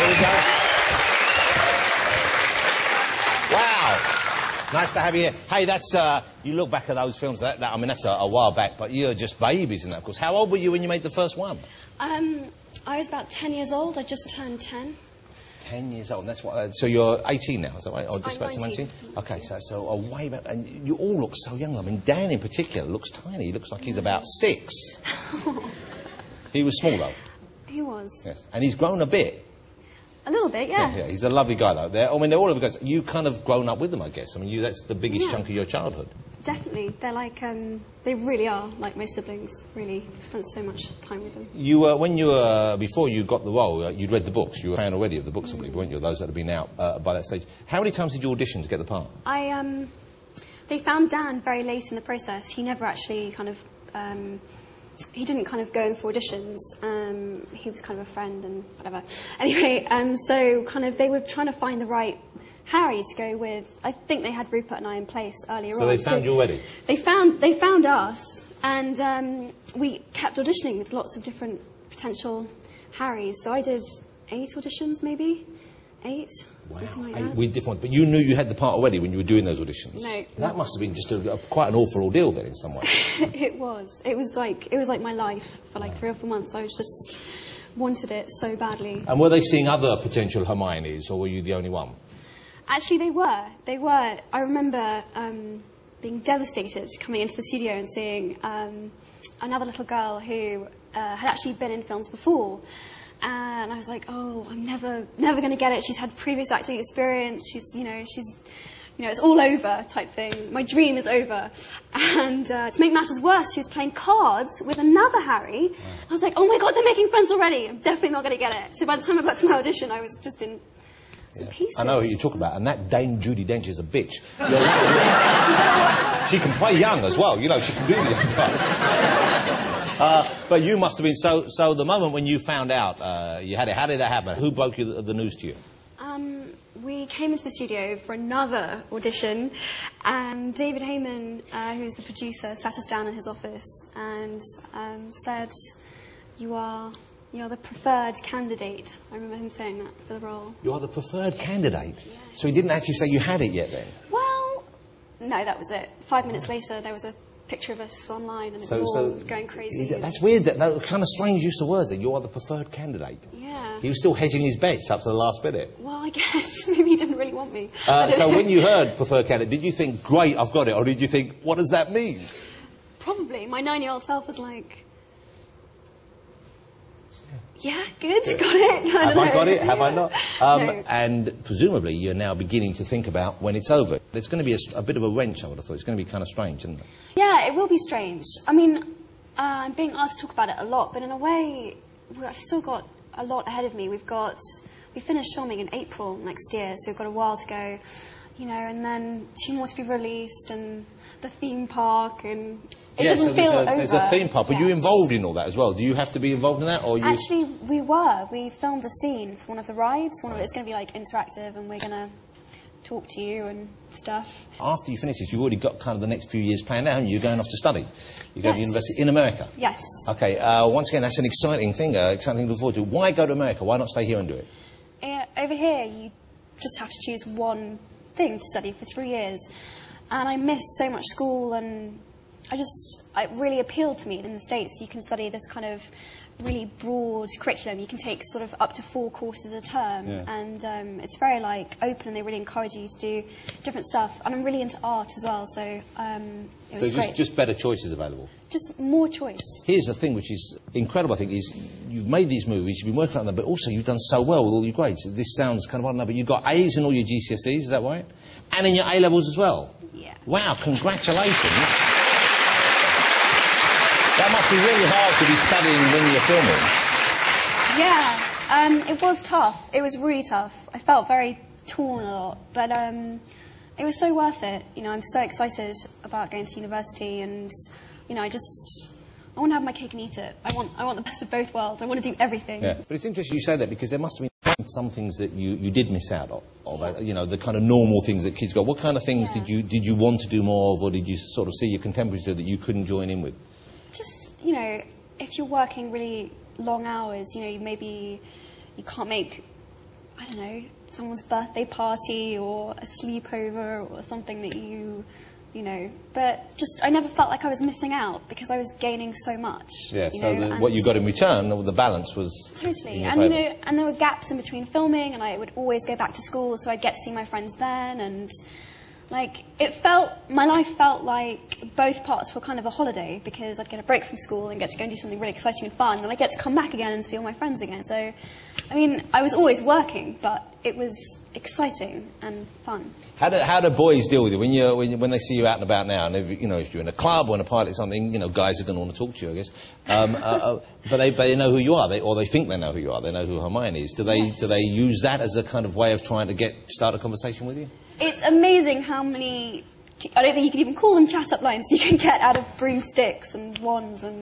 Here we go. Wow. Nice to have you here. Hey, that's, you look back at those films, I mean, that's a while back, but you're just babies in that, of course. How old were you when you made the first one? I was about 10 years old. I just turned 10. 10 years old, and that's what, so you're 18 now, is that right? Or just I'm about 19. 19? Okay, so a way back, and you all look so young. I mean, Dan in particular looks tiny. He looks like he's about 6. He was small, though. He was. Yes, and he's grown a bit. A little bit, yeah. Yeah, he's a lovely guy, though. I mean, they're all of the guys. You kind of grown up with them, I guess. I mean, that's the biggest chunk of your childhood. Definitely. They're like, they really are like my siblings. Really spent so much time with them. You when you were, before you got the role, you'd read the books. You were a fan already of the books, I believe, weren't you? Those that had been out by that stage. How many times did you audition to get the part? They found Dan very late in the process. He never actually kind of, he didn't kind of go in for auditions. He was kind of a friend and whatever. Anyway, so kind of they were trying to find the right Harry to go with. I think they had Rupert and I in place earlier on. So they found you already? They found us, and we kept auditioning with lots of different potential Harrys. So I did 8 auditions, maybe 8. Wow, something like 8 that. with different. But you knew you had the part already when you were doing those auditions. No. That must have been just quite an awful ordeal then, in some way. It was. It was like my life for like 3 or 4 months. I was just wanted it so badly. And were they seeing other potential Hermiones, or were you the only one? Actually, they were. They were. I remember being devastated coming into the studio and seeing another little girl who had actually been in films before. And I was like, oh, I'm never going to get it. She's had previous acting experience. She's, it's all over type thing. My dream is over. And to make matters worse, she was playing cards with another Harry. Wow. I was like, oh my God, they're making friends already. I'm definitely not going to get it. So by the time I got to my audition, I was just in... Yeah. I know who you talk about, and that Dame Judi Dench is a bitch. She can play young as well, she can do the young parts. But you must have been, so the moment when you found out you had it, how did that happen? Who broke the news to you? We came into the studio for another audition, and David Heyman, who's the producer, sat us down in his office and said, You're the preferred candidate. I remember him saying that for the role. You are the preferred candidate? Yes. So he didn't actually say you had it yet then? Well, no, that was it. 5 minutes later, there was a picture of us online, and it was all going crazy. That's weird. That kind of strange use of words, that you are the preferred candidate. Yeah. He was still hedging his bets up to the last minute. Well, I guess. Maybe he didn't really want me. So when you heard preferred candidate, did you think, great, I've got it? Or did you think, what does that mean? Probably. My 9-year-old self was like... Yeah, good, got it. Have I got it? Have I not? No. And presumably you're now beginning to think about when it's over. There's going to be a bit of a wrench, I would have thought. It's going to be kind of strange, isn't it? Yeah, it will be strange. I mean, I'm being asked to talk about it a lot, but in a way, I've still got a lot ahead of me. We finished filming in April next year, so we've got a while to go, and then 2 more to be released, and the theme park, and... It doesn't feel over. There's a theme park, but you're involved in all that as well. Do you have to be involved in that, or you? Actually, we were. We filmed a scene for one of the rides. It's going to be like interactive, and we're going to talk to you and stuff. After you finish this, you've already got kind of the next few years planned out, haven't you? You're going off to study. You go to university in America. Yes. Okay. Once again, that's an exciting thing. Exciting to look forward to. Why go to America? Why not stay here and do it? Over here, you just have to choose one thing to study for 3 years, and I missed so much school and. It really appealed to me. In the States, you can study this kind of really broad curriculum. You can take sort of up to 4 courses a term, and it's very open, and they really encourage you to do different stuff. And I'm really into art as well, so it was great. Just better choices available. Just more choice. Here's the thing which is incredible, I think, is you've made these movies, you've been working on them, but also you've done so well with all your grades. This sounds kind of, I don't know, but you've got A's in all your GCSEs, is that right? And in your A-levels as well? Yeah. Wow, congratulations. That must be really hard to be studying when you're filming. Yeah, it was tough. It was really tough. I felt very torn a lot, but it was so worth it. I'm so excited about going to university, and I want to have my cake and eat it. I want the best of both worlds. I want to do everything. Yeah. But it's interesting you say that, because there must have been some things that you did miss out of. The kind of normal things that kids go. What kind of things did you want to do more of, or did you sort of see your contemporaries do that you couldn't join in with? Just, if you're working really long hours, maybe you can't make I don't know, someone's birthday party or a sleepover or something that you know, but just I never felt like I was missing out because I was gaining so much. Yeah, so what you got in return, the balance was totally. And, you know, and there were gaps in between filming, and I would always go back to school, so I'd get to see my friends then, and like, my life felt like both parts were kind of a holiday because I'd get a break from school and get to go and do something really exciting and fun, and I get to come back again and see all my friends again. So, I mean, I was always working, but it was exciting and fun. How do boys deal with you when they see you out and about now? And if you're in a club or in a party or something, guys are going to want to talk to you, I guess. But they know who you are, or they think they know who you are. They know who Hermione is. Do they use that as a kind of way of trying to start a conversation with you? It's amazing how many, I don't think you can even call them chat-up lines you can get out of broomsticks and wands and